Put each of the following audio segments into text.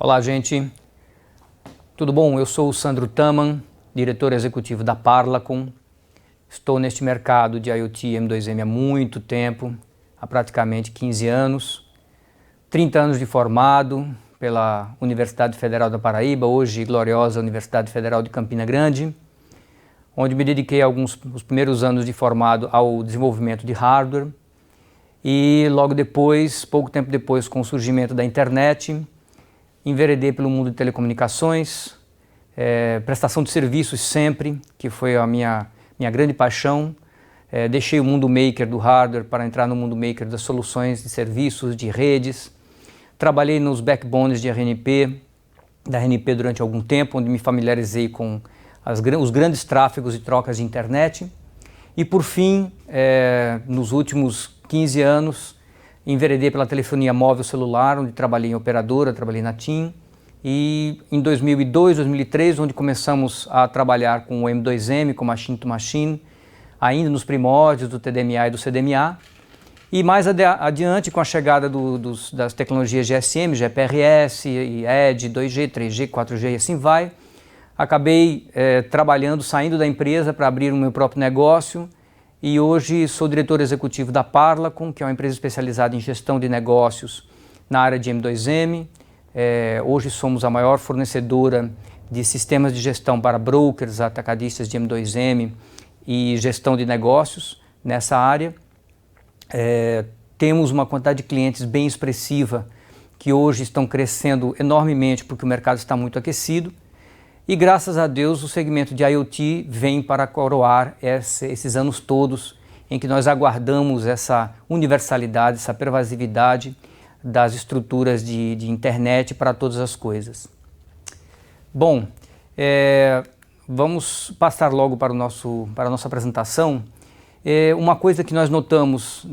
Olá, gente. Tudo bom? Eu sou o Sandro Taman, diretor executivo da Parlacom. Estou neste mercado de IoT M2M há muito tempo, há praticamente 15 anos. 30 anos de formado pela Universidade Federal da Paraíba, hoje gloriosa Universidade Federal de Campina Grande, onde me dediquei os primeiros anos de formado ao desenvolvimento de hardware. E logo depois, pouco tempo depois, com o surgimento da internet, enveredei pelo mundo de telecomunicações, prestação de serviços sempre, que foi a minha grande paixão. Deixei o mundo maker do hardware para entrar no mundo maker das soluções de serviços, de redes. Trabalhei nos backbones de da RNP durante algum tempo, onde me familiarizei com os grandes tráfegos e trocas de internet. E por fim, nos últimos 15 anos, enveredei pela telefonia móvel celular, onde trabalhei em operadora, trabalhei na TIM. E em 2002, 2003, onde começamos a trabalhar com o M2M, com Machine to Machine, ainda nos primórdios do TDMA e do CDMA. E mais adiante, com a chegada das tecnologias GSM, GPRS, ED, 2G, 3G, 4G e assim vai, acabei saindo da empresa para abrir o meu próprio negócio. E hoje sou diretor executivo da Parlacom, que é uma empresa especializada em gestão de negócios na área de M2M. Hoje somos a maior fornecedora de sistemas de gestão para brokers, atacadistas de M2M e gestão de negócios nessa área. Temos uma quantidade de clientes bem expressiva que hoje estão crescendo enormemente porque o mercado está muito aquecido. E graças a Deus o segmento de IoT vem para coroar esses anos todos em que nós aguardamos essa universalidade, essa pervasividade das estruturas de internet para todas as coisas. Bom, vamos passar logo para a nossa apresentação. Uma coisa que nós notamos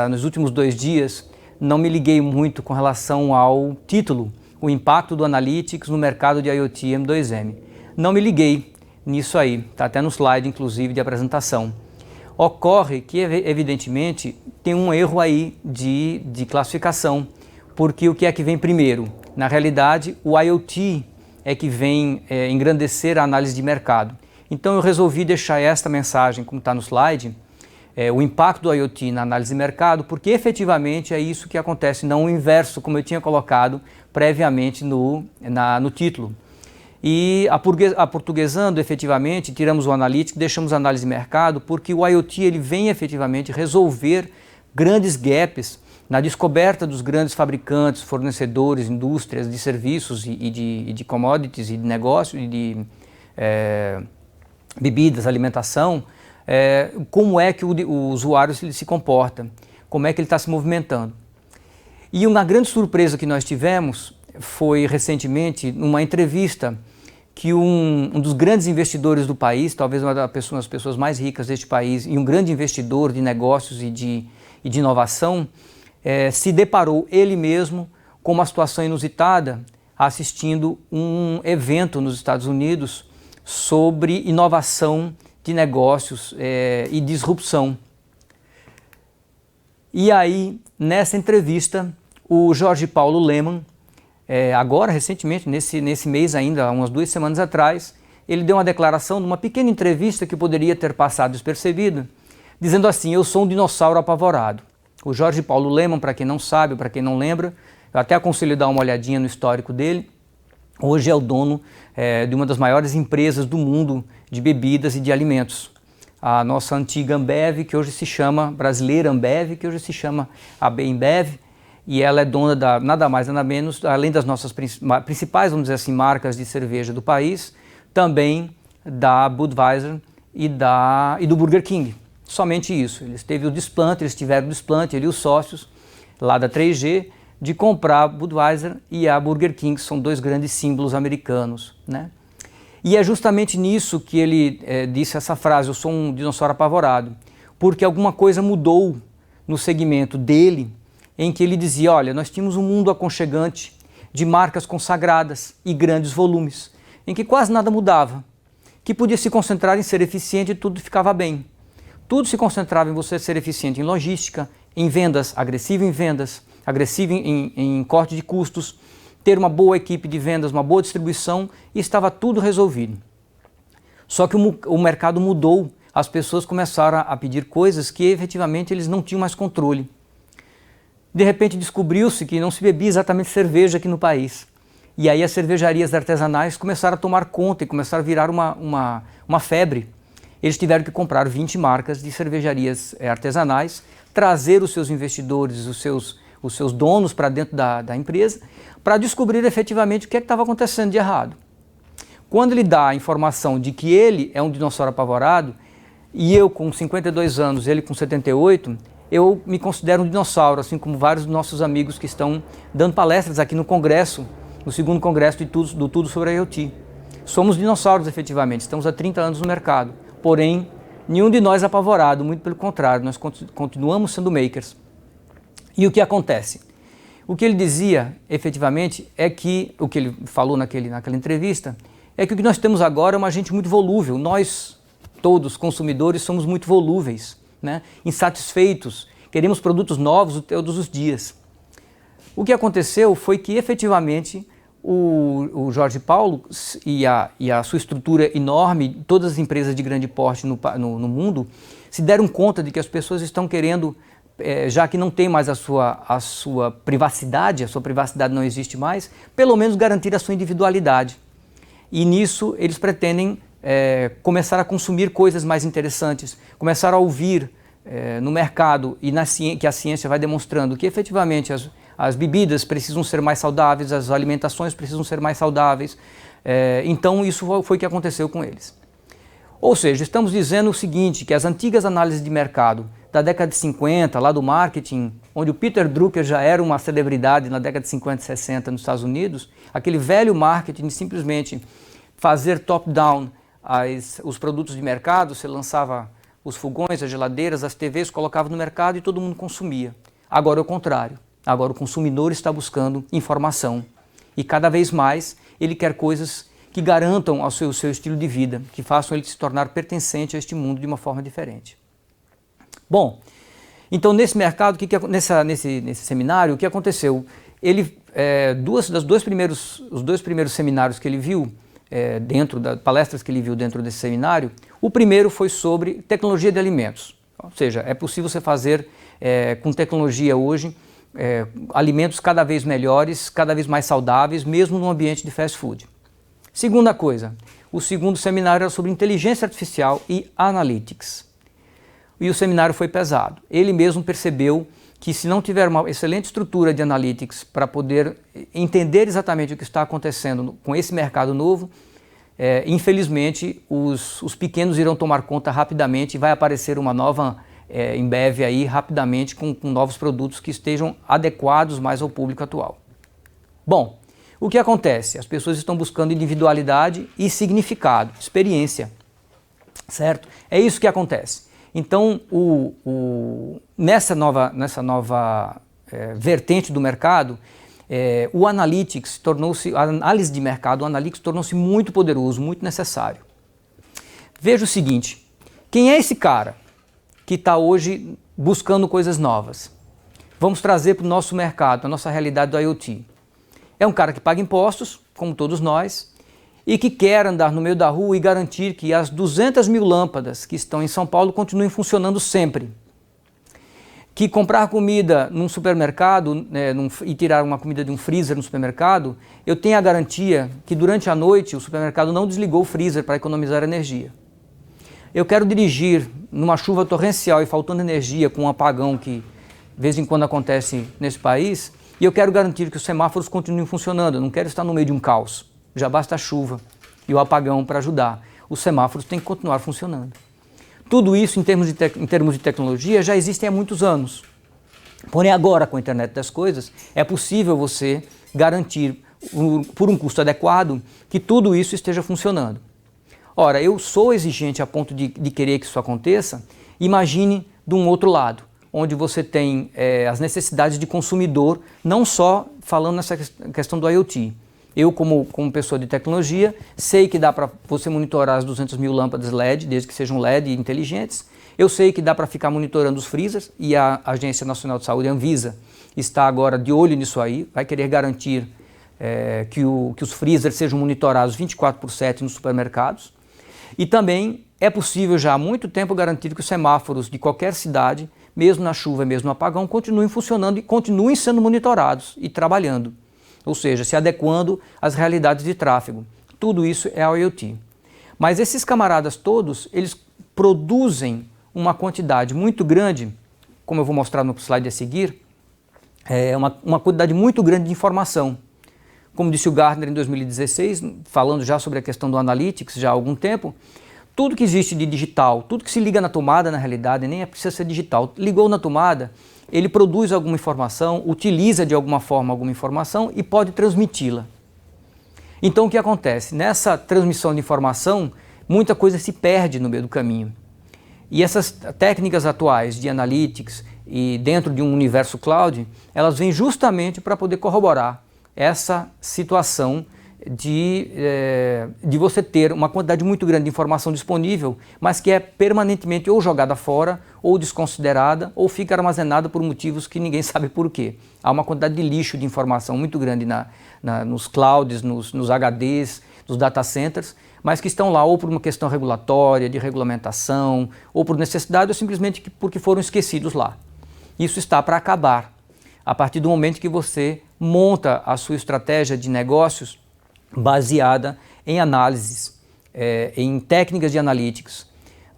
nos últimos 2 dias, não me liguei muito com relação ao título, o impacto do Analytics no mercado de IoT M2M. Não me liguei nisso aí, está até no slide inclusive de apresentação. Ocorre que evidentemente tem um erro aí de classificação, porque o que é que vem primeiro? Na realidade o IoT é que vem engrandecer a análise de mercado. Então eu resolvi deixar esta mensagem como está no slide, o impacto do IoT na análise de mercado, porque efetivamente é isso que acontece, não o inverso, como eu tinha colocado previamente no título. E aportuguesando, efetivamente, tiramos o Analytics, deixamos a análise de mercado, porque o IoT ele vem efetivamente resolver grandes gaps na descoberta dos grandes fabricantes, fornecedores, indústrias de serviços e de commodities e de negócio, e de bebidas, alimentação, como é que o usuário se comporta, como é que ele está se movimentando. E uma grande surpresa que nós tivemos foi recentemente uma entrevista que um dos grandes investidores do país, talvez uma das pessoas mais ricas deste país e um grande investidor de negócios e de inovação, se deparou ele mesmo com uma situação inusitada assistindo um evento nos Estados Unidos sobre inovação de negócios e disrupção. E aí, nessa entrevista, o Jorge Paulo Lemann, agora recentemente, nesse mês ainda, há umas 2 semanas atrás, ele deu uma declaração numa pequena entrevista que poderia ter passado despercebido, dizendo assim: eu sou um dinossauro apavorado. O Jorge Paulo Lemann, para quem não sabe, para quem não lembra, eu até aconselho dar uma olhadinha no histórico dele. Hoje é o dono de uma das maiores empresas do mundo de bebidas e de alimentos. A nossa antiga Ambev, que hoje se chama brasileira Ambev, que hoje se chama AB InBev, e ela é dona nada mais nada menos, além das nossas principais, vamos dizer assim, marcas de cerveja do país, também da Budweiser e do Burger King. Somente isso. Eles tiveram o desplante, ele e os sócios lá da 3G, de comprar a Budweiser e a Burger King, que são 2 grandes símbolos americanos, né? E é justamente nisso que ele disse essa frase: eu sou um dinossauro apavorado, porque alguma coisa mudou no segmento dele, em que ele dizia: olha, nós tínhamos um mundo aconchegante de marcas consagradas e grandes volumes, em que quase nada mudava, que podia se concentrar em ser eficiente e tudo ficava bem. Tudo se concentrava em você ser eficiente em logística, em vendas, agressivo em vendas, agressivo em corte de custos, ter uma boa equipe de vendas, uma boa distribuição, e estava tudo resolvido. Só que o mercado mudou, as pessoas começaram a pedir coisas que efetivamente eles não tinham mais controle. De repente descobriu-se que não se bebia exatamente cerveja aqui no país. E aí as cervejarias artesanais começaram a tomar conta e começaram a virar uma febre. Eles tiveram que comprar 20 marcas de cervejarias artesanais, trazer os seus investidores, os seus donos para dentro da empresa, para descobrir efetivamente o que estava acontecendo de errado. Quando ele dá a informação de que ele é um dinossauro apavorado, e eu com 52 anos, ele com 78, eu me considero um dinossauro, assim como vários dos nossos amigos que estão dando palestras aqui no Congresso, no segundo Congresso do Tudo sobre IoT. Somos dinossauros efetivamente, estamos há 30 anos no mercado, porém nenhum de nós é apavorado, muito pelo contrário, nós continuamos sendo makers. E o que acontece? O que ele dizia efetivamente é que, o que ele falou naquela entrevista, é que o que nós temos agora é uma gente muito volúvel, nós todos consumidores somos muito volúveis, né? Insatisfeitos, queremos produtos novos todos os dias. O que aconteceu foi que efetivamente o Jorge Paulo e a sua estrutura enorme, todas as empresas de grande porte no mundo, se deram conta de que as pessoas estão querendo, já que não tem mais a sua privacidade não existe mais, pelo menos garantir a sua individualidade. E nisso eles pretendem começar a consumir coisas mais interessantes, começar a ouvir no mercado e que a ciência vai demonstrando que efetivamente as bebidas precisam ser mais saudáveis, as alimentações precisam ser mais saudáveis. Então isso foi o que aconteceu com eles. Ou seja, estamos dizendo o seguinte, que as antigas análises de mercado da década de 50, lá do marketing, onde o Peter Drucker já era uma celebridade na década de 50 e 60 nos Estados Unidos, aquele velho marketing de simplesmente fazer top-down os produtos de mercado, você lançava os fogões, as geladeiras, as TVs, colocava no mercado e todo mundo consumia. Agora é o contrário. Agora o consumidor está buscando informação e cada vez mais ele quer coisas que garantam ao seu estilo de vida, que façam ele se tornar pertencente a este mundo de uma forma diferente. Bom, então nesse mercado, nesse seminário, o que aconteceu? Ele, os dois primeiros seminários que ele viu, dentro das palestras que ele viu dentro desse seminário, o primeiro foi sobre tecnologia de alimentos. Ou seja, é possível você fazer com tecnologia hoje alimentos cada vez melhores, cada vez mais saudáveis, mesmo no ambiente de fast food. Segunda coisa, o segundo seminário era sobre inteligência artificial e analytics. E o seminário foi pesado. Ele mesmo percebeu que se não tiver uma excelente estrutura de analytics para poder entender exatamente o que está acontecendo com esse mercado novo, infelizmente os pequenos irão tomar conta rapidamente e vai aparecer uma nova Embev aí rapidamente com novos produtos que estejam adequados mais ao público atual. Bom, o que acontece? As pessoas estão buscando individualidade e significado, experiência, certo? É isso que acontece. Então, nessa nova vertente do mercado, o Analytics a análise de mercado, o Analytics tornou-se muito poderoso, muito necessário. Veja o seguinte, quem é esse cara que está hoje buscando coisas novas? Vamos trazer para o nosso mercado, para a nossa realidade do IoT. É um cara que paga impostos, como todos nós, e que quer andar no meio da rua e garantir que as 200 mil lâmpadas que estão em São Paulo continuem funcionando sempre. Que comprar comida num supermercado e tirar uma comida de um freezer no supermercado, eu tenho a garantia que durante a noite o supermercado não desligou o freezer para economizar energia. Eu quero dirigir numa chuva torrencial e faltando energia com um apagão que de vez em quando acontece nesse país, e eu quero garantir que os semáforos continuem funcionando, eu não quero estar no meio de um caos. Já basta a chuva e o apagão para ajudar. Os semáforos têm que continuar funcionando. Tudo isso, em termos de tecnologia, já existem há muitos anos. Porém, agora, com a internet das coisas, é possível você garantir, por um custo adequado, que tudo isso esteja funcionando. Ora, eu sou exigente a ponto de querer que isso aconteça. Imagine de um outro lado, onde você tem as necessidades de consumidor, não só falando nessa questão do IoT. Eu, como pessoa de tecnologia, sei que dá para você monitorar as 200 mil lâmpadas LED, desde que sejam LED inteligentes. Eu sei que dá para ficar monitorando os freezers e a Agência Nacional de Saúde, a Anvisa, está agora de olho nisso aí, vai querer garantir que os freezers sejam monitorados 24/7 nos supermercados. E também é possível já há muito tempo garantir que os semáforos de qualquer cidade, mesmo na chuva, mesmo no apagão, continuem funcionando e continuem sendo monitorados e trabalhando. Ou seja, se adequando às realidades de tráfego. Tudo isso é IoT. Mas esses camaradas todos, eles produzem uma quantidade muito grande, como eu vou mostrar no slide a seguir, uma quantidade muito grande de informação. Como disse o Gartner em 2016, falando já sobre a questão do Analytics já há algum tempo, tudo que existe de digital, tudo que se liga na tomada na realidade, nem precisa ser digital, ligou na tomada, ele produz alguma informação, utiliza de alguma forma alguma informação e pode transmiti-la. Então o que acontece? Nessa transmissão de informação, muita coisa se perde no meio do caminho. E essas técnicas atuais de Analytics e dentro de um universo cloud, elas vêm justamente para poder corroborar essa situação de você ter uma quantidade muito grande de informação disponível, mas que é permanentemente ou jogada fora, ou desconsiderada, ou fica armazenada por motivos que ninguém sabe por quê. Há uma quantidade de lixo de informação muito grande nos clouds, nos HDs, nos data centers, mas que estão lá ou por uma questão regulatória, de regulamentação, ou por necessidade, ou simplesmente porque foram esquecidos lá. Isso está para acabar. A partir do momento que você monta a sua estratégia de negócios baseada em análises, em técnicas de analytics.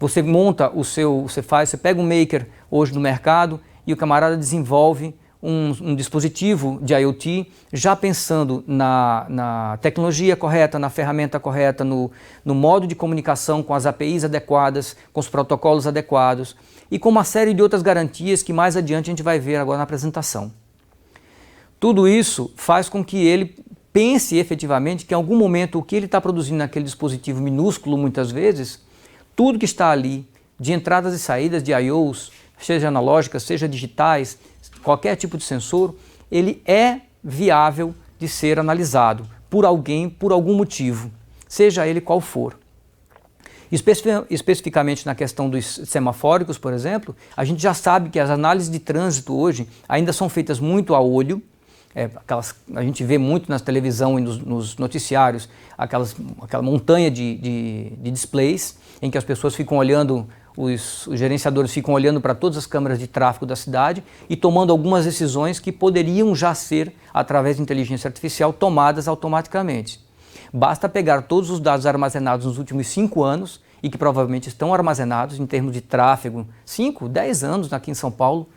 Você monta você pega um maker hoje no mercado e o camarada desenvolve um dispositivo de IoT já pensando na tecnologia correta, na ferramenta correta, no modo de comunicação com as APIs adequadas, com os protocolos adequados e com uma série de outras garantias que mais adiante a gente vai ver agora na apresentação. Tudo isso faz com que ele pense efetivamente que em algum momento o que ele está produzindo naquele dispositivo minúsculo, muitas vezes, tudo que está ali, de entradas e saídas de I/Os, seja analógicas, seja digitais, qualquer tipo de sensor, ele é viável de ser analisado por alguém, por algum motivo, seja ele qual for. Especificamente na questão dos semafóricos, por exemplo, a gente já sabe que as análises de trânsito hoje ainda são feitas muito a olho. A gente vê muito na televisão e nos noticiários aquela montanha de displays em que as pessoas ficam olhando, os gerenciadores ficam olhando para todas as câmeras de tráfego da cidade e tomando algumas decisões que poderiam já ser, através de inteligência artificial, tomadas automaticamente. Basta pegar todos os dados armazenados nos últimos 5 anos e que provavelmente estão armazenados em termos de tráfego, 5, 10 anos aqui em São Paulo,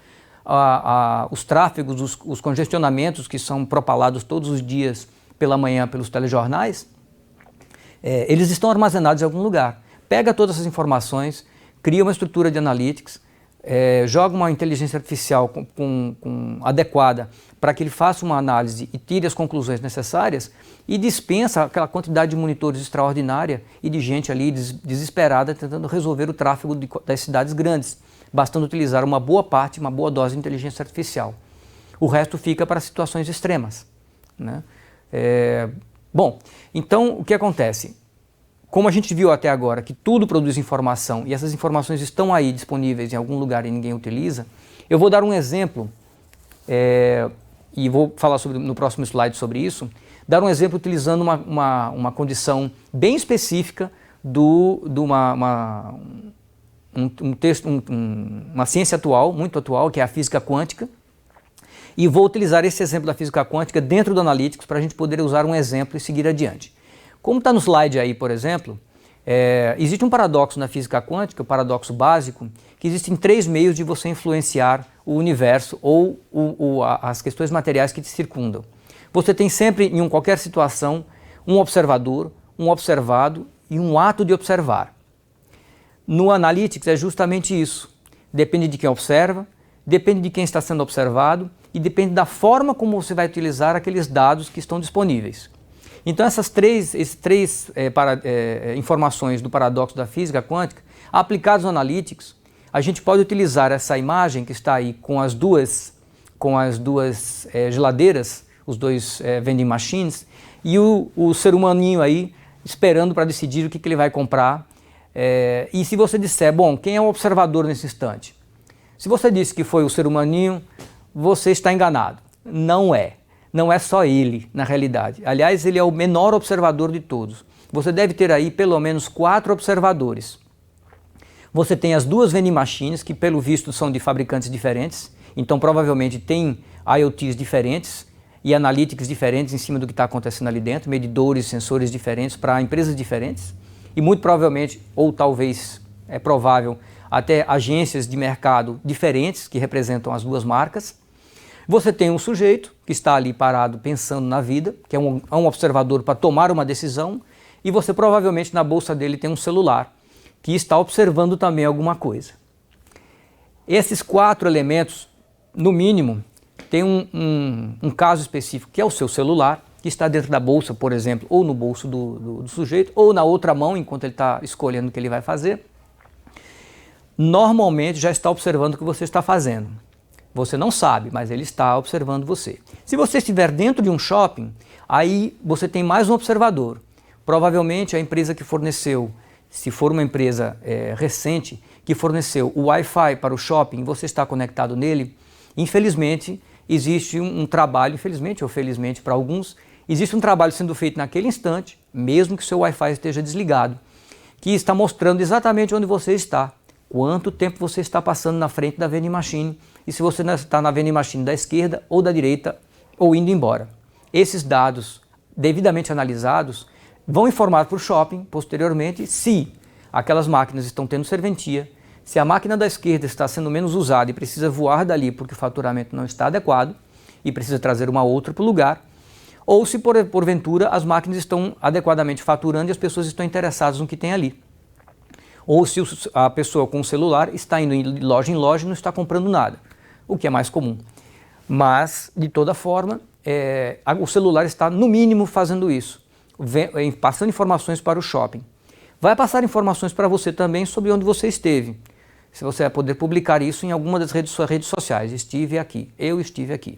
os tráfegos, os congestionamentos que são propalados todos os dias pela manhã pelos telejornais, eles estão armazenados em algum lugar. Pega todas essas informações, cria uma estrutura de analytics, joga uma inteligência artificial adequada para que ele faça uma análise e tire as conclusões necessárias e dispensa aquela quantidade de monitores extraordinária e de gente ali desesperada tentando resolver o tráfego das cidades grandes, bastando utilizar uma boa parte, uma boa dose de inteligência artificial. O resto fica para situações extremas, né? Bom, então o que acontece? Como a gente viu até agora que tudo produz informação e essas informações estão aí disponíveis em algum lugar e ninguém utiliza, eu vou dar um exemplo, e vou falar no próximo slide sobre isso, dar um exemplo utilizando uma condição bem específica uma ciência atual, muito atual, que é a física quântica, e vou utilizar esse exemplo da física quântica dentro do Analytics para a gente poder usar um exemplo e seguir adiante. Como está no slide aí, por exemplo, existe um paradoxo na física quântica, o paradoxo básico, que existem 3 meios de você influenciar o universo ou as questões materiais que te circundam. Você tem sempre, em qualquer situação, um observador, um observado e um ato de observar. No Analytics é justamente isso. Depende de quem observa, depende de quem está sendo observado e depende da forma como você vai utilizar aqueles dados que estão disponíveis. Então essas três informações do paradoxo da física quântica, aplicados no Analytics, a gente pode utilizar essa imagem que está aí com as duas geladeiras, os 2 vending machines, e o ser humaninho aí esperando para decidir o que ele vai comprar. E se você disser, bom, quem é o observador nesse instante? Se você disse que foi o ser humaninho, você está enganado. Não é. não é só ele, na realidade. Aliás, ele é o menor observador de todos. Você deve ter aí pelo menos 4 observadores. Você tem as 2 vending machines, que pelo visto são de fabricantes diferentes, então provavelmente tem IoTs diferentes e analytics diferentes em cima do que está acontecendo ali dentro, medidores, sensores diferentes para empresas diferentes e muito provavelmente, ou talvez é provável, até agências de mercado diferentes que representam as 2 marcas. Você tem um sujeito que está ali parado pensando na vida, que é um observador para tomar uma decisão, e você provavelmente na bolsa dele tem um celular que está observando também alguma coisa. Esses 4 elementos, no mínimo, tem um caso específico, que é o seu celular, que está dentro da bolsa, por exemplo, ou no bolso do sujeito, ou na outra mão, enquanto ele está escolhendo o que ele vai fazer. Normalmente já está observando o que você está fazendo. Você não sabe, mas ele está observando você. Se você estiver dentro de um shopping, aí você tem mais um observador. Provavelmente a empresa que forneceu, se for uma empresa recente, que forneceu o Wi-Fi para o shopping, você está conectado nele, infelizmente existe um trabalho, infelizmente ou felizmente para alguns, existe um trabalho sendo feito naquele instante, mesmo que o seu Wi-Fi esteja desligado, que está mostrando exatamente onde você está, quanto tempo você está passando na frente da vending machine e se você está na vending machine da esquerda ou da direita ou indo embora. Esses dados devidamente analisados vão informar para o shopping posteriormente se aquelas máquinas estão tendo serventia, se a máquina da esquerda está sendo menos usada e precisa voar dali porque o faturamento não está adequado e precisa trazer uma outra para o lugar, ou se porventura as máquinas estão adequadamente faturando e as pessoas estão interessadas no que tem ali. Ou se a pessoa com o celular está indo de loja em loja e não está comprando nada, o que é mais comum. Mas, de toda forma, o celular está no mínimo fazendo isso, passando informações para o shopping. Vai passar informações para você também sobre onde você esteve. Se você vai poder publicar isso em alguma das redes sociais. Estive aqui, eu estive aqui.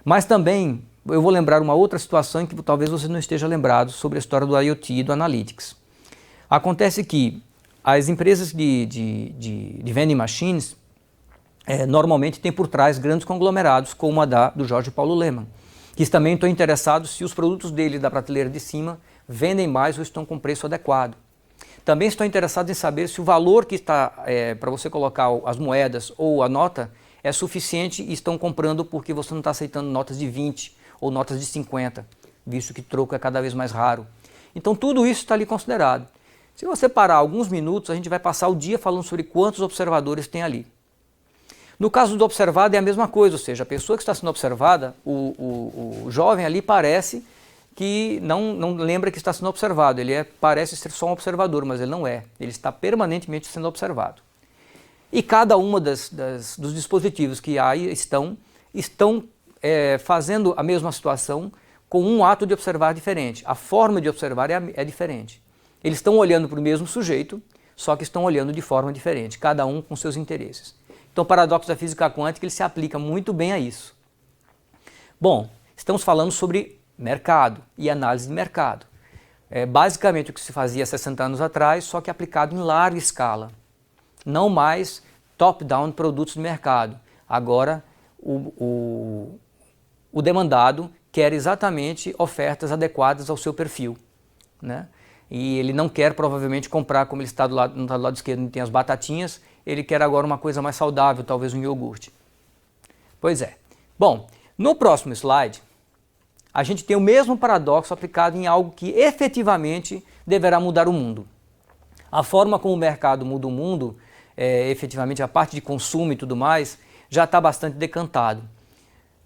Mas também eu vou lembrar uma outra situação em que talvez você não esteja lembrado sobre a história do IoT e do Analytics. Acontece que as empresas de vending machines normalmente têm por trás grandes conglomerados, como a do Jorge Paulo Lemann, que também estão interessados se os produtos dele da prateleira de cima vendem mais ou estão com preço adequado. Também estão interessados em saber se o valor que está para você colocar as moedas ou a nota é suficiente e estão comprando porque você não está aceitando notas de 20 ou notas de 50, visto que troco é cada vez mais raro. Então tudo isso está ali considerado. Se você parar alguns minutos, a gente vai passar o dia falando sobre quantos observadores tem ali. No caso do observado é a mesma coisa, ou seja, a pessoa que está sendo observada, o jovem ali parece que não lembra que está sendo observado, ele parece ser só um observador, mas ele não é, ele está permanentemente sendo observado. E cada uma dos dispositivos que aí estão fazendo a mesma situação com um ato de observar diferente, a forma de observar é diferente. Eles estão olhando para o mesmo sujeito, só que estão olhando de forma diferente, cada um com seus interesses. Então o paradoxo da física quântica ele se aplica muito bem a isso. Bom, estamos falando sobre mercado e análise de mercado. É basicamente o que se fazia há 60 anos atrás, só que aplicado em larga escala. Não mais top-down produtos de mercado. Agora o demandado quer exatamente ofertas adequadas ao seu perfil, né? E ele não quer provavelmente comprar, como ele está no lado esquerdo, onde tem as batatinhas, ele quer agora uma coisa mais saudável, talvez um iogurte. Pois é. Bom, no próximo slide, a gente tem o mesmo paradoxo aplicado em algo que efetivamente deverá mudar o mundo. A forma como o mercado muda o mundo, efetivamente a parte de consumo e tudo mais, já está bastante decantado.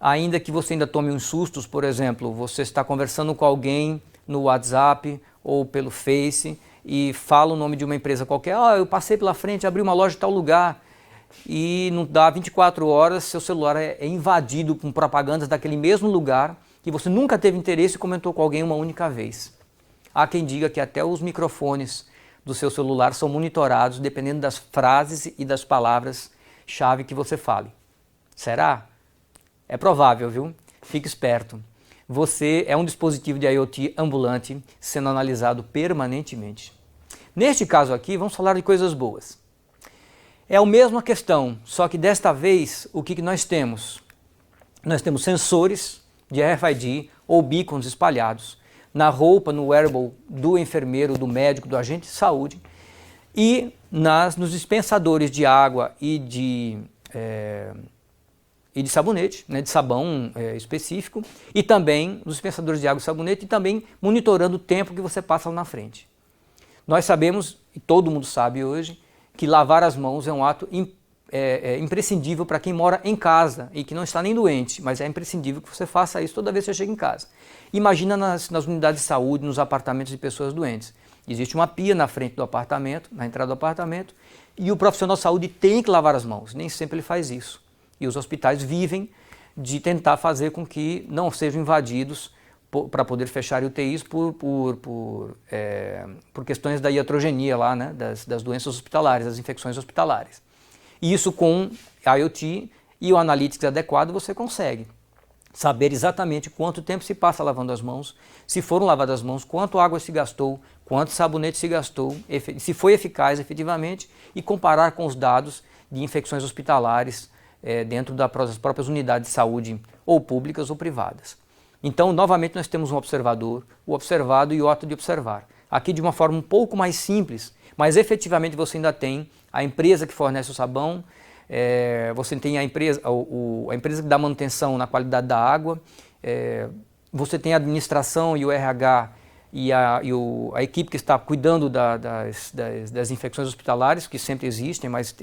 Ainda que você ainda tome uns sustos, por exemplo, você está conversando com alguém no WhatsApp ou pelo Face e fala o nome de uma empresa qualquer, eu passei pela frente, abri uma loja em tal lugar e não dá 24 horas, seu celular é invadido com propagandas daquele mesmo lugar que você nunca teve interesse e comentou com alguém uma única vez. Há quem diga que até os microfones do seu celular são monitorados dependendo das frases e das palavras-chave que você fale. Será? É provável, viu? Fique esperto. Você é um dispositivo de IoT ambulante sendo analisado permanentemente. Neste caso aqui, vamos falar de coisas boas. É a mesma questão, só que desta vez, o que nós temos? Nós temos sensores de RFID ou beacons espalhados na roupa, no wearable do enfermeiro, do médico, do agente de saúde e nos dispensadores de água e de sabonete, né, de sabão específico, e também nos dispensadores de água e sabonete, e também monitorando o tempo que você passa lá na frente. Nós sabemos, e todo mundo sabe hoje, que lavar as mãos é um ato imprescindível para quem mora em casa e que não está nem doente, mas é imprescindível que você faça isso toda vez que você chega em casa. Imagina nas unidades de saúde, nos apartamentos de pessoas doentes. Existe uma pia na frente do apartamento, na entrada do apartamento, e o profissional de saúde tem que lavar as mãos, nem sempre ele faz isso. E os hospitais vivem de tentar fazer com que não sejam invadidos para poder fechar UTIs por questões da iatrogenia lá, né, das doenças hospitalares, das infecções hospitalares. E isso com IoT e o Analytics adequado você consegue saber exatamente quanto tempo se passa lavando as mãos, se foram lavadas as mãos, quanto água se gastou, quanto sabonete se gastou, se foi eficaz efetivamente, e comparar com os dados de infecções hospitalares dentro das próprias unidades de saúde, ou públicas ou privadas. Então, novamente, nós temos um observador, o observado e o ato de observar. Aqui de uma forma um pouco mais simples, mas efetivamente você ainda tem a empresa que fornece o sabão, você tem a empresa que dá manutenção na qualidade da água, você tem a administração e o RH e a equipe que está cuidando das infecções hospitalares, que sempre existem, mas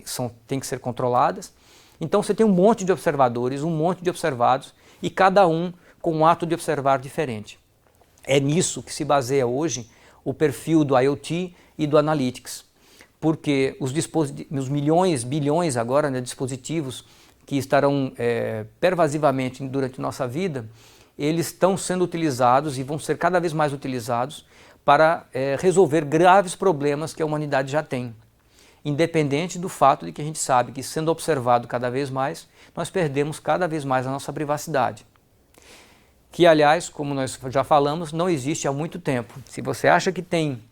têm que ser controladas. Então você tem um monte de observadores, um monte de observados, e cada um com um ato de observar diferente. É nisso que se baseia hoje o perfil do IoT e do Analytics, porque os milhões, bilhões agora, né, dispositivos que estarão pervasivamente durante nossa vida, eles estão sendo utilizados e vão ser cada vez mais utilizados para resolver graves problemas que a humanidade já tem. Independente do fato de que a gente sabe que, sendo observado cada vez mais, nós perdemos cada vez mais a nossa privacidade. Que, aliás, como nós já falamos, não existe há muito tempo. Se você acha que tem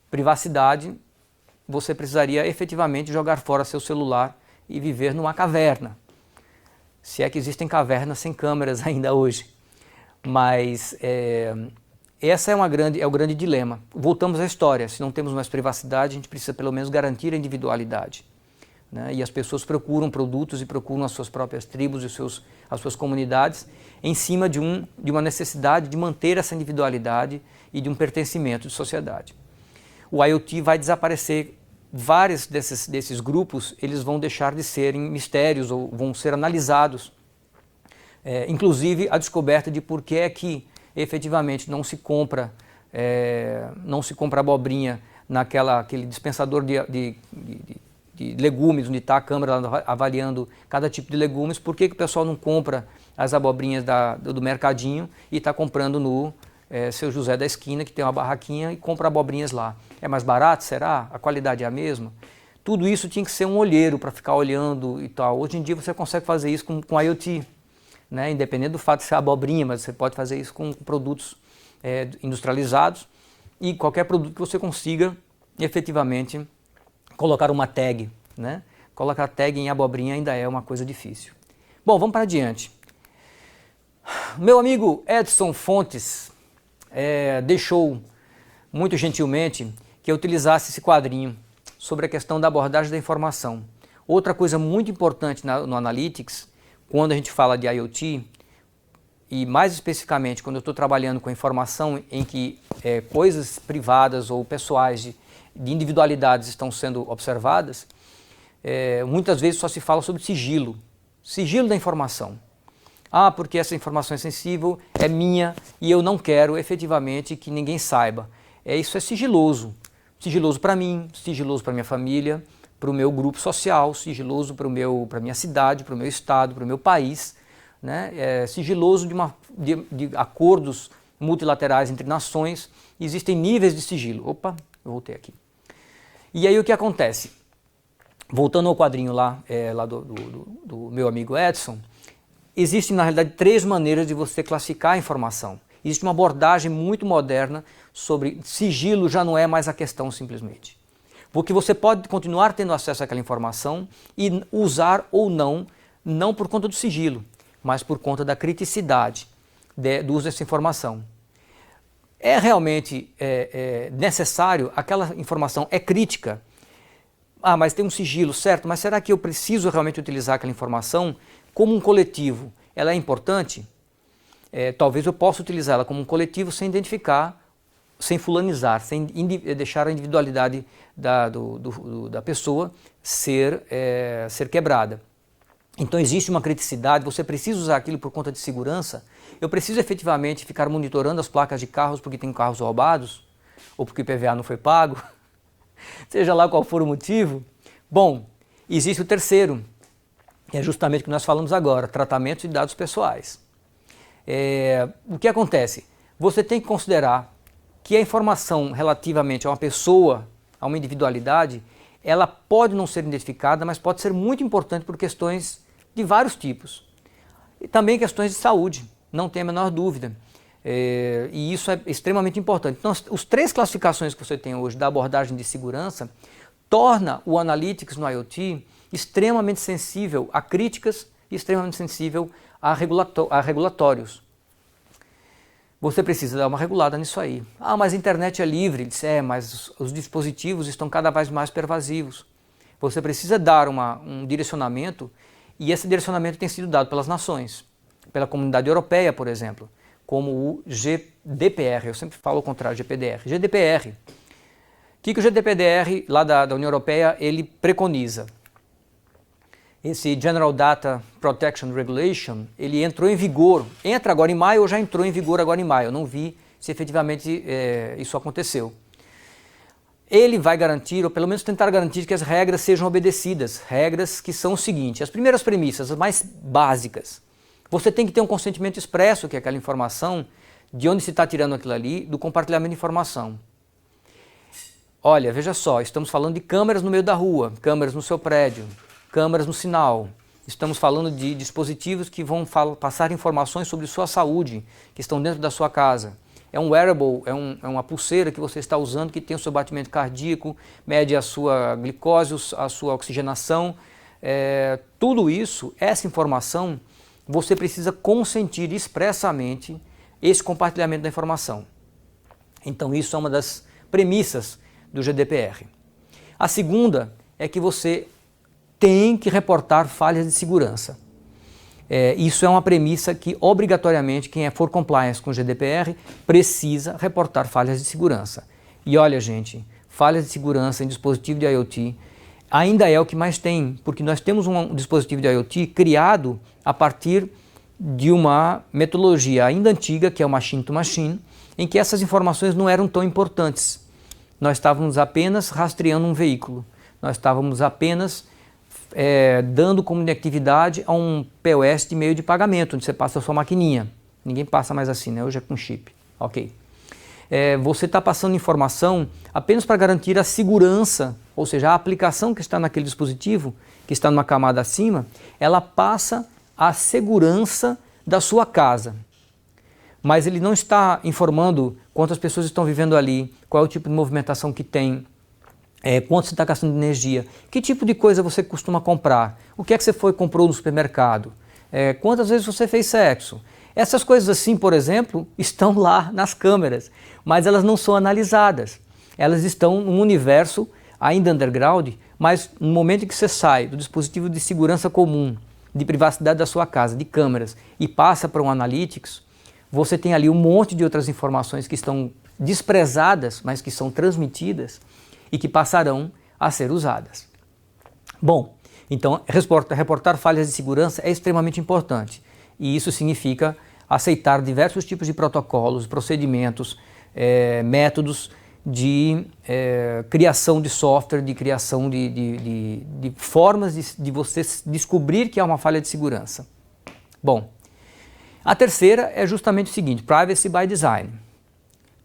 privacidade, você precisaria efetivamente jogar fora seu celular e viver numa caverna. Se é que existem cavernas sem câmeras ainda hoje. Mas essa é o grande dilema. Voltamos à história. Se não temos mais privacidade, a gente precisa pelo menos garantir a individualidade, né? E as pessoas procuram produtos e procuram as suas próprias tribos e as suas comunidades em cima de uma necessidade de manter essa individualidade e de um pertencimento de sociedade. O IoT vai desaparecer. Vários desses grupos eles vão deixar de serem mistérios ou vão ser analisados. Inclusive a descoberta de por que é que efetivamente não se compra abobrinha naquele dispensador de legumes, onde está a câmera avaliando cada tipo de legumes. Por que o pessoal não compra as abobrinhas do mercadinho e está comprando no Seu José da esquina, que tem uma barraquinha, e compra abobrinhas lá? É mais barato, será? A qualidade é a mesma? Tudo isso tinha que ser um olheiro para ficar olhando e tal. Hoje em dia você consegue fazer isso com IoT, né? Independente do fato de ser abobrinha, mas você pode fazer isso com produtos industrializados e qualquer produto que você consiga efetivamente colocar uma tag, né? Colocar tag em abobrinha ainda é uma coisa difícil. Bom, vamos para adiante. Meu amigo Edson Fontes deixou muito gentilmente que eu utilizasse esse quadrinho sobre a questão da abordagem da informação. Outra coisa muito importante no Analytics, quando a gente fala de IoT, e mais especificamente quando eu estou trabalhando com informação em que coisas privadas ou pessoais de individualidades estão sendo observadas, muitas vezes só se fala sobre sigilo da informação. Ah, porque essa informação é sensível, é minha e eu não quero efetivamente que ninguém saiba. Isso é sigiloso. Sigiloso para mim, sigiloso para minha família, para o meu grupo social, sigiloso para a minha cidade, para o meu estado, para o meu país, né? Sigiloso de acordos multilaterais entre nações. Existem níveis de sigilo. Opa, eu voltei aqui. E aí o que acontece? Voltando ao quadrinho lá do meu amigo Edson, existem na realidade 3 maneiras de você classificar a informação. Existe uma abordagem muito moderna sobre sigilo, já não é mais a questão simplesmente. Porque você pode continuar tendo acesso àquela informação e usar ou não por conta do sigilo, mas por conta da criticidade, do uso dessa informação. É realmente necessário, aquela informação é crítica. Ah, mas tem um sigilo, certo, mas será que eu preciso realmente utilizar aquela informação como um coletivo? Ela é importante? Talvez eu possa utilizá-la como um coletivo sem identificar, sem fulanizar, sem deixar a individualidade da pessoa ser quebrada. Então existe uma criticidade, você precisa usar aquilo por conta de segurança. Eu preciso efetivamente ficar monitorando as placas de carros porque tem carros roubados, ou porque o IPVA não foi pago, seja lá qual for o motivo. Bom, existe o terceiro, que é justamente o que nós falamos agora, tratamento de dados pessoais. O que acontece? Você tem que considerar que a informação relativamente a uma pessoa, a uma individualidade, ela pode não ser identificada, mas pode ser muito importante por questões de vários tipos. E também questões de saúde, não tem a menor dúvida. E isso é extremamente importante. Então, as três classificações que você tem hoje da abordagem de segurança torna o Analytics no IoT extremamente sensível a críticas e extremamente sensível a regulatórios. Você precisa dar uma regulada nisso aí. Ah, mas a internet é livre. Diz, mas os dispositivos estão cada vez mais pervasivos. Você precisa dar um direcionamento, e esse direcionamento tem sido dado pelas nações, pela comunidade europeia, por exemplo, como o GDPR, eu sempre falo o contrário, GPDR. GDPR. O que o GDPR, lá da União Europeia, ele preconiza? Esse General Data Protection Regulation, ele entrou em vigor, entra agora em maio ou já entrou em vigor agora em maio, eu não vi se efetivamente isso aconteceu. Ele vai garantir, ou pelo menos tentar garantir, que as regras sejam obedecidas, regras que são o seguinte: as primeiras premissas, as mais básicas. Você tem que ter um consentimento expresso que aquela informação, de onde se está tirando aquilo ali, do compartilhamento de informação. Olha, veja só, estamos falando de câmeras no meio da rua, câmeras no seu prédio, câmeras no sinal. Estamos falando de dispositivos que vão passar informações sobre sua saúde, que estão dentro da sua casa. É um wearable, é uma pulseira que você está usando, que tem o seu batimento cardíaco, mede a sua glicose, a sua oxigenação. Tudo isso, essa informação, você precisa consentir expressamente esse compartilhamento da informação. Então isso é uma das premissas do GDPR. A segunda é que você tem que reportar falhas de segurança. Isso é uma premissa que, obrigatoriamente, quem for compliance com o GDPR precisa reportar falhas de segurança. E olha, gente, falhas de segurança em dispositivo de IoT ainda é o que mais tem, porque nós temos um dispositivo de IoT criado a partir de uma metodologia ainda antiga, que é o machine to machine, em que essas informações não eram tão importantes. Nós estávamos apenas rastreando um veículo, nós estávamos apenas dando conectividade a um POS de meio de pagamento, onde você passa a sua maquininha. Ninguém passa mais assim, né? Hoje é com chip. Ok. Você está passando informação apenas para garantir a segurança, ou seja, a aplicação que está naquele dispositivo, que está numa camada acima, ela passa a segurança da sua casa. Mas ele não está informando quantas pessoas estão vivendo ali, qual é o tipo de movimentação que tem, quanto você está gastando de energia, que tipo de coisa você costuma comprar, o que é que você comprou no supermercado, quantas vezes você fez sexo. Essas coisas assim, por exemplo, estão lá nas câmeras, mas elas não são analisadas. Elas estão num universo ainda underground, mas no momento em que você sai do dispositivo de segurança comum, de privacidade da sua casa, de câmeras, e passa para um Analytics, você tem ali um monte de outras informações que estão desprezadas, mas que são transmitidas e que passarão a ser usadas. Bom, então reportar falhas de segurança é extremamente importante, e isso significa aceitar diversos tipos de protocolos, procedimentos, métodos de criação de software, de criação de formas de você descobrir que há uma falha de segurança. Bom, a terceira é justamente o seguinte: Privacy by Design.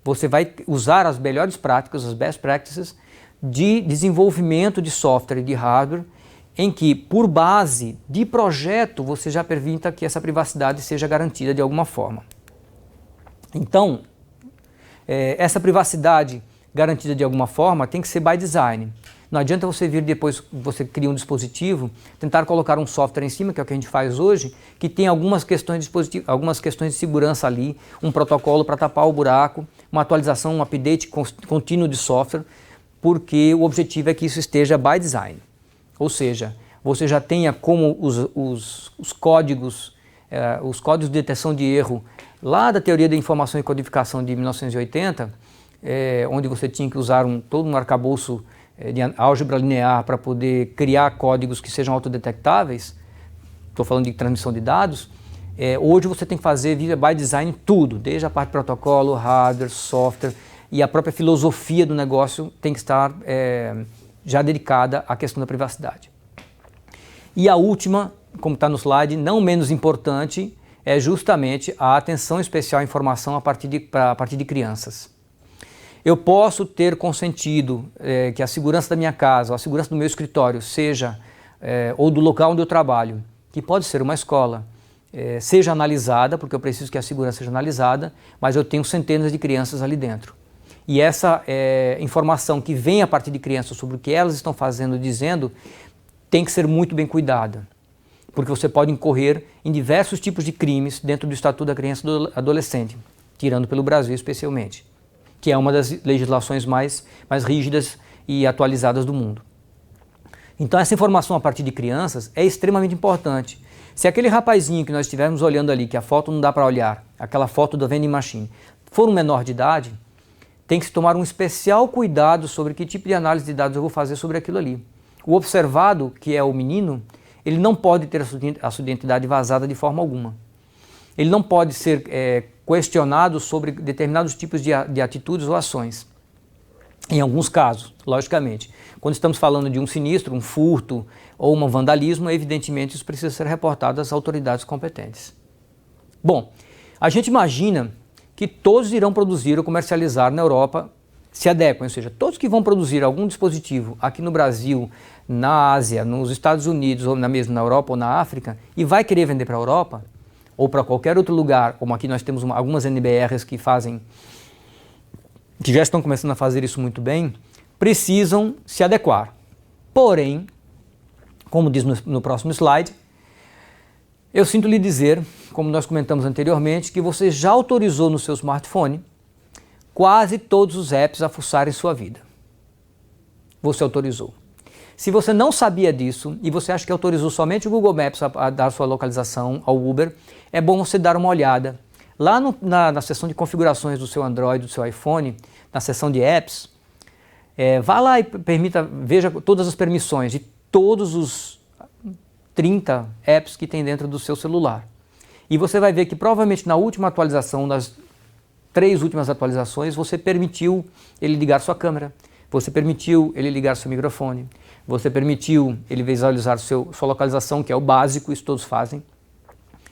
Você vai usar as melhores práticas, as best practices de desenvolvimento de software e de hardware, em que, por base de projeto, você já permita que essa privacidade seja garantida de alguma forma. Então, essa privacidade garantida de alguma forma tem que ser by design. Não adianta você vir depois, você cria um dispositivo, tentar colocar um software em cima, que é o que a gente faz hoje, que tem algumas questões de segurança ali, um protocolo para tapar o buraco, uma atualização, um update contínuo de software, porque o objetivo é que isso esteja by design. Ou seja, você já tenha como os códigos de detecção de erro lá da teoria da informação e codificação de 1980, onde você tinha que usar todo um arcabouço de álgebra linear para poder criar códigos que sejam autodetectáveis, estou falando de transmissão de dados, hoje você tem que fazer via by design tudo, desde a parte de protocolo, hardware, software, e a própria filosofia do negócio tem que estar já dedicada à questão da privacidade. E a última, como está no slide, não menos importante, é justamente a atenção especial à informação a partir de crianças. Eu posso ter consentido que a segurança da minha casa, a segurança do meu escritório seja, ou do local onde eu trabalho, que pode ser uma escola, seja analisada, porque eu preciso que a segurança seja analisada, mas eu tenho centenas de crianças ali dentro. E essa informação que vem a partir de crianças sobre o que elas estão fazendo, dizendo, tem que ser muito bem cuidada, porque você pode incorrer em diversos tipos de crimes dentro do Estatuto da Criança e do Adolescente, tirando pelo Brasil especialmente, que é uma das legislações mais rígidas e atualizadas do mundo. Então essa informação a partir de crianças é extremamente importante. Se aquele rapazinho que nós estivermos olhando ali, que a foto não dá para olhar, aquela foto da vending machine, for um menor de idade, tem que se tomar um especial cuidado sobre que tipo de análise de dados eu vou fazer sobre aquilo ali. O observado, que é o menino, ele não pode ter a sua identidade vazada de forma alguma. Ele não pode ser questionado sobre determinados tipos de atitudes ou ações. Em alguns casos, logicamente. Quando estamos falando de um sinistro, um furto ou um vandalismo, evidentemente isso precisa ser reportado às autoridades competentes. Bom, a gente imagina que todos irão produzir ou comercializar na Europa, se adequam, ou seja, todos que vão produzir algum dispositivo aqui no Brasil, na Ásia, nos Estados Unidos, ou mesmo na Europa ou na África, e vai querer vender para a Europa, ou para qualquer outro lugar, como aqui nós temos algumas NBRs que já estão começando a fazer isso muito bem, precisam se adequar. Porém, como diz no próximo slide, eu sinto lhe dizer, como nós comentamos anteriormente, que você já autorizou no seu smartphone quase todos os apps a fuçarem sua vida. Você autorizou. Se você não sabia disso e você acha que autorizou somente o Google Maps a dar sua localização ao Uber, é bom você dar uma olhada. Lá na seção de configurações do seu Android, do seu iPhone, na seção de apps, vá lá e veja todas as permissões de todos os 30 apps que tem dentro do seu celular. E você vai ver que provavelmente na última atualização, nas 3 últimas atualizações, você permitiu ele ligar sua câmera, você permitiu ele ligar seu microfone, você permitiu ele visualizar sua localização, que é o básico, isso todos fazem,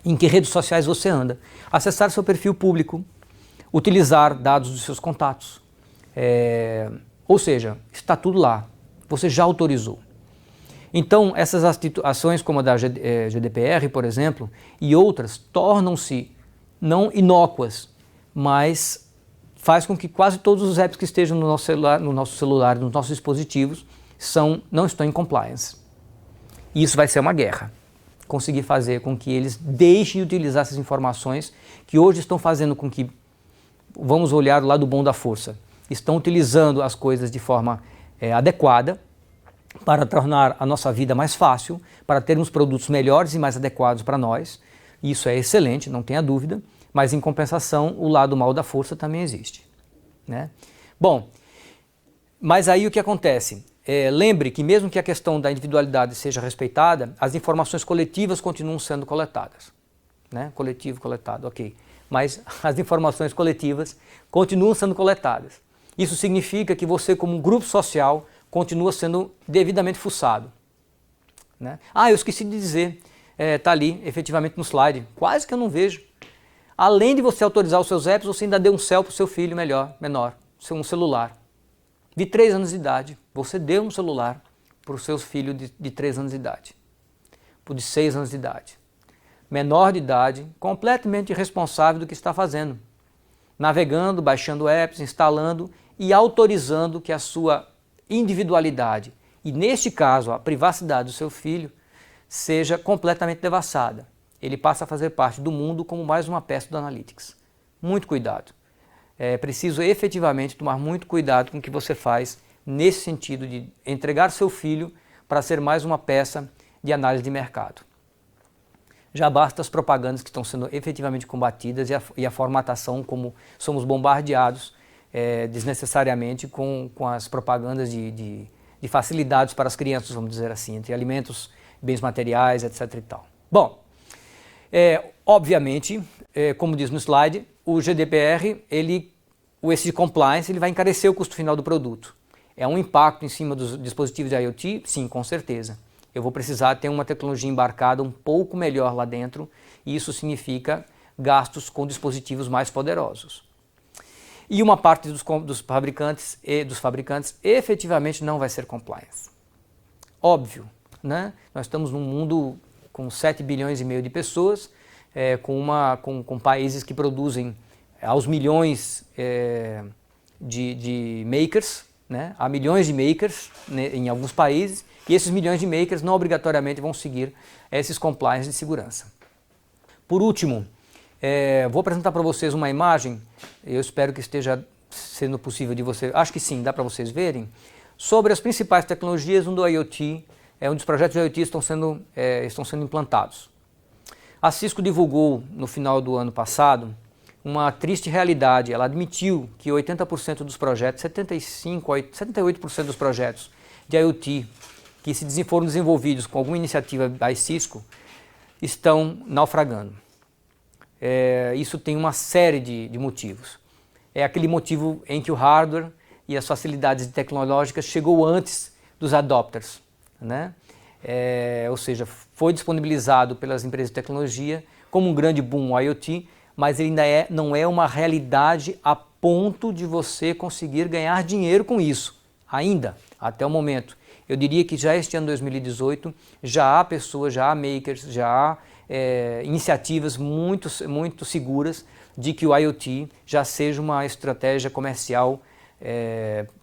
em que redes sociais você anda, acessar seu perfil público, utilizar dados dos seus contatos, ou seja, está tudo lá, você já autorizou. Então, essas ações como a da GDPR, por exemplo, e outras, tornam-se não inócuas, mas faz com que quase todos os apps que estejam no nosso celular, nos nossos dispositivos, não estão em compliance. E isso vai ser uma guerra. Conseguir fazer com que eles deixem de utilizar essas informações que hoje estão fazendo com que, vamos olhar o lado bom da força, estão utilizando as coisas de forma adequada para tornar a nossa vida mais fácil, para termos produtos melhores e mais adequados para nós. Isso é excelente, não tenha dúvida, mas em compensação o lado mal da força também existe, né? Bom, mas aí o que acontece? Lembre que mesmo que a questão da individualidade seja respeitada, as informações coletivas continuam sendo coletadas, né? Coletivo, coletado, ok. Mas as informações coletivas continuam sendo coletadas. Isso significa que você, como um grupo social, continua sendo devidamente fuçado, né? Eu esqueci de dizer, está ali efetivamente no slide, quase que eu não vejo. Além de você autorizar os seus apps, você ainda deu um cell para o seu filho menor, um celular. De 3 anos de idade, você deu um celular para o seu filho de 3 anos de idade, de 6 anos de idade. Menor de idade, completamente irresponsável do que está fazendo. Navegando, baixando apps, instalando e autorizando que a sua individualidade e neste caso a privacidade do seu filho seja completamente devassada. Ele passa a fazer parte do mundo como mais uma peça do Analytics. Muito cuidado. É preciso efetivamente tomar muito cuidado com o que você faz nesse sentido de entregar seu filho para ser mais uma peça de análise de mercado. Já basta as propagandas que estão sendo efetivamente combatidas e a formatação, como somos bombardeados desnecessariamente com as propagandas de facilidades para as crianças, vamos dizer assim, entre alimentos, bens materiais, etc. e tal. Bom, obviamente, como diz no slide, o GDPR, o SG Compliance, ele vai encarecer o custo final do produto. É um impacto em cima dos dispositivos de IoT? Sim, com certeza. Eu vou precisar ter uma tecnologia embarcada um pouco melhor lá dentro, e isso significa gastos com dispositivos mais poderosos. E uma parte dos fabricantes efetivamente não vai ser compliance. Óbvio, né? Nós estamos num mundo com 7 bilhões e meio de pessoas, com países que produzem aos milhões de makers, né? Há milhões de makers, né, em alguns países, e esses milhões de makers não obrigatoriamente vão seguir esses compliance de segurança. Por último, vou apresentar para vocês uma imagem, eu espero que esteja sendo possível de você, acho que sim, dá para vocês verem, sobre as principais tecnologias onde o IoT, onde os projetos de IoT estão sendo implantados. A Cisco divulgou no final do ano passado uma triste realidade. Ela admitiu que 80% dos projetos, 78% dos projetos de IoT que foram desenvolvidos com alguma iniciativa da Cisco estão naufragando. Isso tem uma série de motivos. É aquele motivo em que o hardware e as facilidades tecnológicas chegou antes dos adopters, né? Ou seja, foi disponibilizado pelas empresas de tecnologia como um grande boom IoT, mas ele ainda não é uma realidade a ponto de você conseguir ganhar dinheiro com isso, ainda, até o momento. Eu diria que já este ano 2018 já há pessoas, já há makers, já há iniciativas muito seguras de que o IoT já seja uma estratégia comercial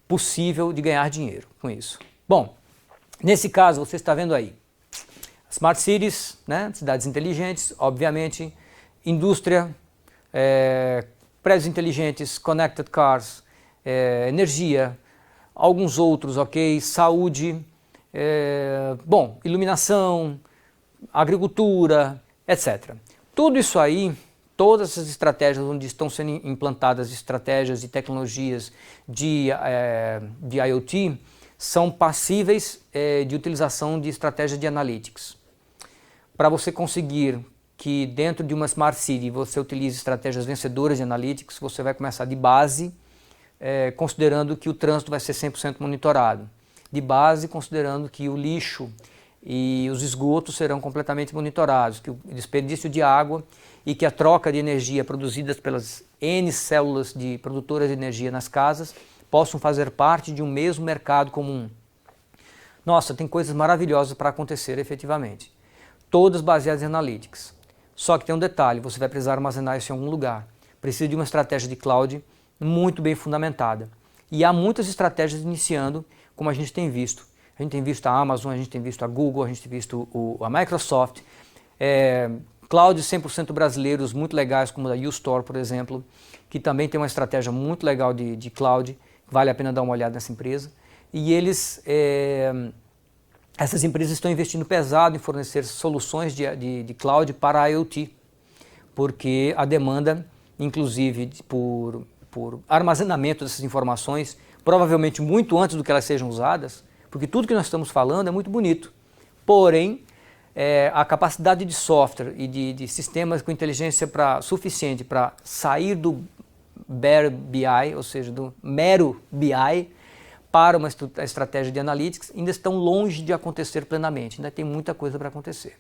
possível de ganhar dinheiro com isso. Bom, nesse caso você está vendo aí Smart Cities, né? Cidades inteligentes, obviamente, indústria, prédios inteligentes, connected cars, energia, alguns outros, ok, saúde, bom, iluminação, agricultura, etc. Tudo isso aí, todas essas estratégias onde estão sendo implantadas estratégias e tecnologias de IoT são passíveis de utilização de estratégias de analytics. Para você conseguir que dentro de uma Smart City você utilize estratégias vencedoras de analytics, você vai começar de base, considerando que o trânsito vai ser 100% monitorado. De base, considerando que o lixo e os esgotos serão completamente monitorados, que o desperdício de água e que a troca de energia produzidas pelas N células de produtoras de energia nas casas possam fazer parte de um mesmo mercado comum. Nossa, tem coisas maravilhosas para acontecer efetivamente. Todas baseadas em analytics. Só que tem um detalhe, você vai precisar armazenar isso em algum lugar. Precisa de uma estratégia de cloud muito bem fundamentada. E há muitas estratégias iniciando, como a gente tem visto. A gente tem visto a Amazon, a gente tem visto a Google, a gente tem visto a Microsoft. Clouds 100% brasileiros muito legais, como a U-Store, por exemplo, que também tem uma estratégia muito legal de cloud, vale a pena dar uma olhada nessa empresa. E essas empresas estão investindo pesado em fornecer soluções de cloud para a IoT, porque a demanda, inclusive por armazenamento dessas informações, provavelmente muito antes do que elas sejam usadas, porque tudo que nós estamos falando é muito bonito, porém a capacidade de software e de sistemas com inteligência suficiente para sair do bare BI, ou seja, do mero BI, para uma estratégia de analytics, ainda estão longe de acontecer plenamente, ainda tem muita coisa para acontecer.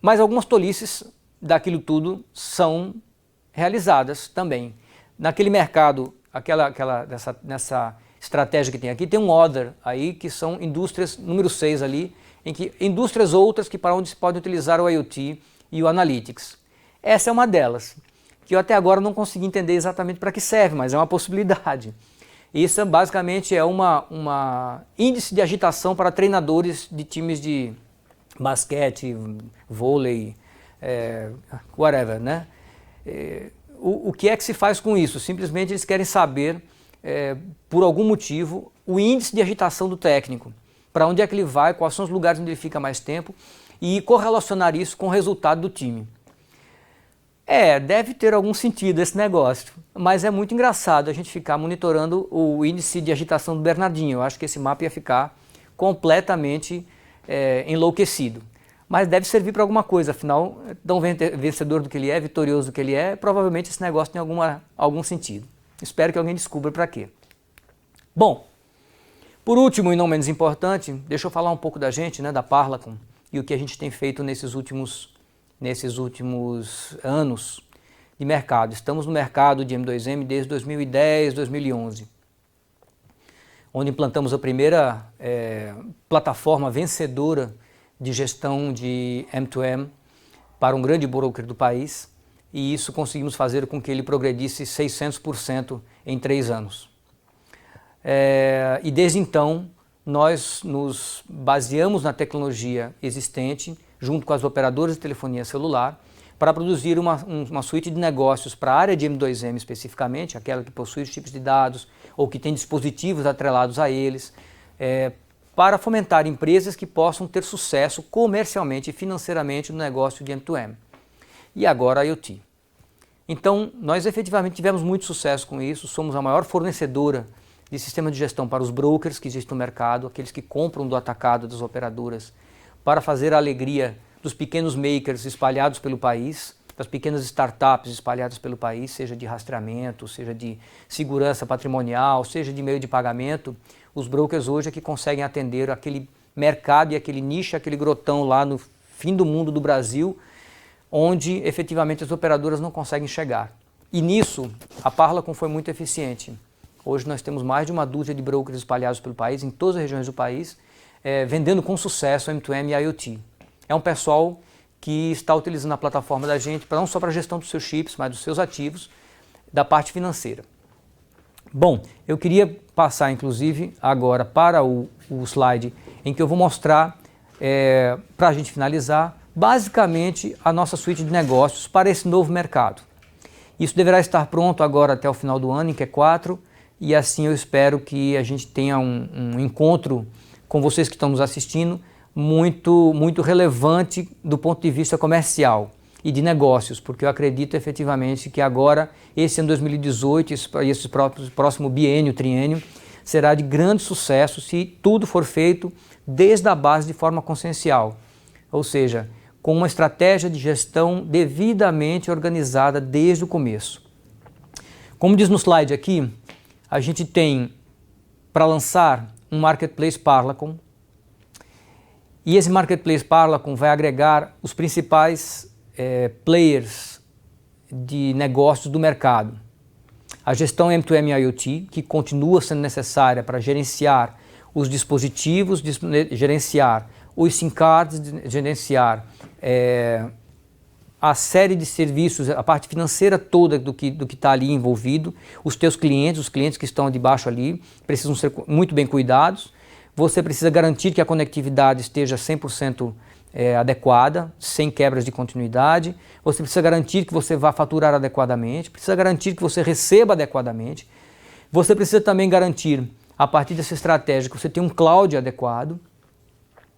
Mas algumas tolices daquilo tudo são realizadas também. Naquele mercado, nessa estratégia que tem aqui, tem um other aí, que são indústrias, número 6 ali, em que indústrias outras para onde se pode utilizar o IoT e o Analytics. Essa é uma delas, que eu até agora não consegui entender exatamente para que serve, mas é uma possibilidade. Isso basicamente é uma índice de agitação para treinadores de times de basquete, vôlei, whatever, né? O que é que se faz com isso? Simplesmente eles querem saber, por algum motivo, o índice de agitação do técnico, para onde é que ele vai, quais são os lugares onde ele fica mais tempo e correlacionar isso com o resultado do time. Deve ter algum sentido esse negócio, mas é muito engraçado a gente ficar monitorando o índice de agitação do Bernardinho. Eu acho que esse mapa ia ficar completamente enlouquecido. Mas deve servir para alguma coisa, afinal, tão vencedor do que ele é, vitorioso do que ele é, provavelmente esse negócio tem algum sentido. Espero que alguém descubra para quê. Bom, por último e não menos importante, deixa eu falar um pouco da gente, né, da Parlacom, e o que a gente tem feito nesses últimos anos de mercado. Estamos no mercado de M2M desde 2010, 2011, onde implantamos a primeira plataforma vencedora de gestão de M2M para um grande broker do país, e isso conseguimos fazer com que ele progredisse 600% em 3 anos. E desde então nós nos baseamos na tecnologia existente, junto com as operadoras de telefonia celular, para produzir uma suíte de negócios para a área de M2M especificamente, aquela que possui os tipos de dados ou que tem dispositivos atrelados a eles, para fomentar empresas que possam ter sucesso comercialmente e financeiramente no negócio de M2M. E agora a IoT. Então, nós efetivamente tivemos muito sucesso com isso, somos a maior fornecedora de sistema de gestão para os brokers que existem no mercado, aqueles que compram do atacado das operadoras, para fazer a alegria dos pequenos makers espalhados pelo país, das pequenas startups espalhadas pelo país, seja de rastreamento, seja de segurança patrimonial, seja de meio de pagamento. Os brokers hoje é que conseguem atender aquele mercado e aquele nicho, aquele grotão lá no fim do mundo do Brasil, onde efetivamente as operadoras não conseguem chegar. E nisso a Parlacom foi muito eficiente. Hoje nós temos mais de uma dúzia de brokers espalhados pelo país, em todas as regiões do país, vendendo com sucesso M2M e IoT. É um pessoal que está utilizando a plataforma da gente não só para a gestão dos seus chips, mas dos seus ativos, da parte financeira. Bom, eu queria passar inclusive agora para o slide em que eu vou mostrar, para a gente finalizar, basicamente a nossa suíte de negócios para esse novo mercado. Isso deverá estar pronto agora até o final do ano, em Q4, e assim eu espero que a gente tenha um encontro com vocês que estão nos assistindo muito relevante do ponto de vista comercial e de negócios, porque eu acredito efetivamente que agora, esse ano 2018, esse próximo biênio, triênio, será de grande sucesso se tudo for feito desde a base de forma consciencial, ou seja, com uma estratégia de gestão devidamente organizada desde o começo. Como diz no slide aqui, a gente tem para lançar um Marketplace Parlacom, e esse Marketplace Parlacom vai agregar os principais players de negócios do mercado. A gestão M2M IoT, que continua sendo necessária para gerenciar os dispositivos, gerenciar os SIM cards, gerenciar a série de serviços, a parte financeira toda do que está ali envolvido, os teus clientes, os clientes que estão debaixo ali, precisam ser muito bem cuidados. Você precisa garantir que a conectividade esteja 100% adequada, sem quebras de continuidade. Você precisa garantir que você vá faturar adequadamente, precisa garantir que você receba adequadamente. Você precisa também garantir, a partir dessa estratégia, que você tem um cloud adequado,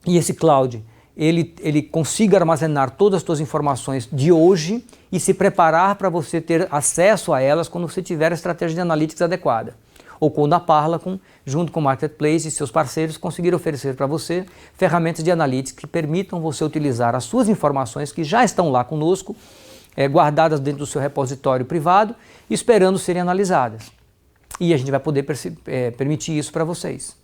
e esse cloud ele consiga armazenar todas as suas informações de hoje e se preparar para você ter acesso a elas quando você tiver a estratégia de analytics adequada. Ou quando a Parlacom, junto com o Marketplace e seus parceiros, conseguir oferecer para você ferramentas de analytics que permitam você utilizar as suas informações que já estão lá conosco, guardadas dentro do seu repositório privado, esperando serem analisadas. E a gente vai poder permitir isso para vocês.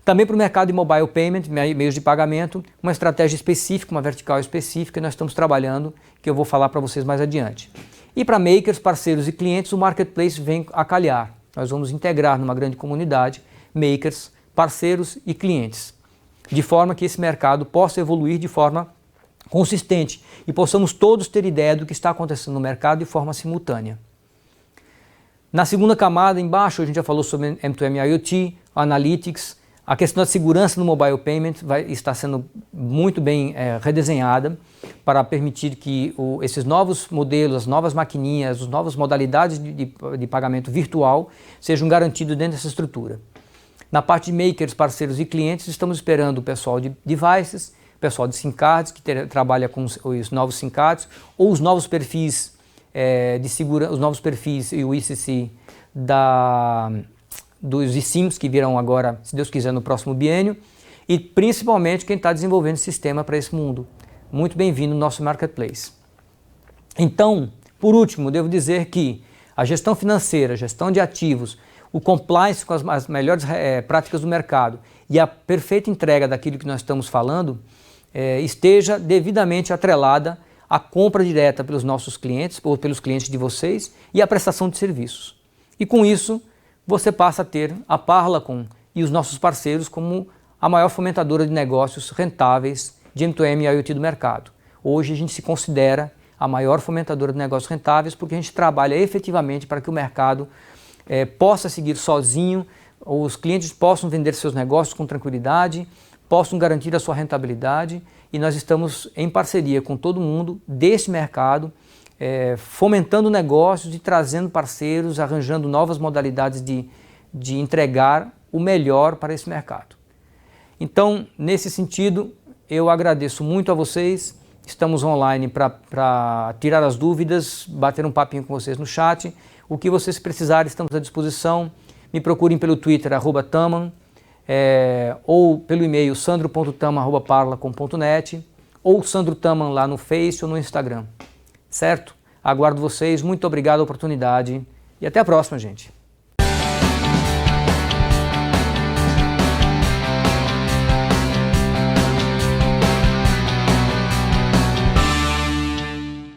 Também para o mercado de mobile payment, meios de pagamento, uma estratégia específica, uma vertical específica que nós estamos trabalhando, que eu vou falar para vocês mais adiante. E para makers, parceiros e clientes, o Marketplace vem a calhar. Nós vamos integrar numa grande comunidade makers, parceiros e clientes, de forma que esse mercado possa evoluir de forma consistente e possamos todos ter ideia do que está acontecendo no mercado de forma simultânea. Na segunda camada, embaixo, a gente já falou sobre M2M IoT, Analytics, a questão da segurança no mobile payment está sendo muito bem redesenhada para permitir que esses novos modelos, as novas maquininhas, as novas modalidades de pagamento virtual sejam garantidos dentro dessa estrutura. Na parte de makers, parceiros e clientes, estamos esperando o pessoal de devices, o pessoal de SIM cards, que trabalha com os novos SIM cards, ou os novos perfis de segurança, os novos perfis e o ICC dos eSIMs que virão agora, se Deus quiser, no próximo biênio, e principalmente quem está desenvolvendo sistema para esse mundo. Muito bem-vindo no nosso marketplace. Então, por último, devo dizer que a gestão financeira, a gestão de ativos, o compliance com as melhores práticas do mercado e a perfeita entrega daquilo que nós estamos falando esteja devidamente atrelada à compra direta pelos nossos clientes ou pelos clientes de vocês e à prestação de serviços. E com isso, você passa a ter a Parlacom e os nossos parceiros como a maior fomentadora de negócios rentáveis de M2M e IoT do mercado. Hoje a gente se considera a maior fomentadora de negócios rentáveis porque a gente trabalha efetivamente para que o mercado possa seguir sozinho, os clientes possam vender seus negócios com tranquilidade, possam garantir a sua rentabilidade e nós estamos em parceria com todo mundo desse mercado, fomentando negócios e trazendo parceiros, arranjando novas modalidades de entregar o melhor para esse mercado. Então, nesse sentido, eu agradeço muito a vocês, estamos online para tirar as dúvidas, bater um papinho com vocês no chat. O que vocês precisarem, estamos à disposição. Me procurem pelo Twitter, @taman, ou pelo e-mail sandro.taman@parlacom.net, ou Sandro Taman lá no Face ou no Instagram. Certo? Aguardo vocês, muito obrigado pela oportunidade e até a próxima, gente.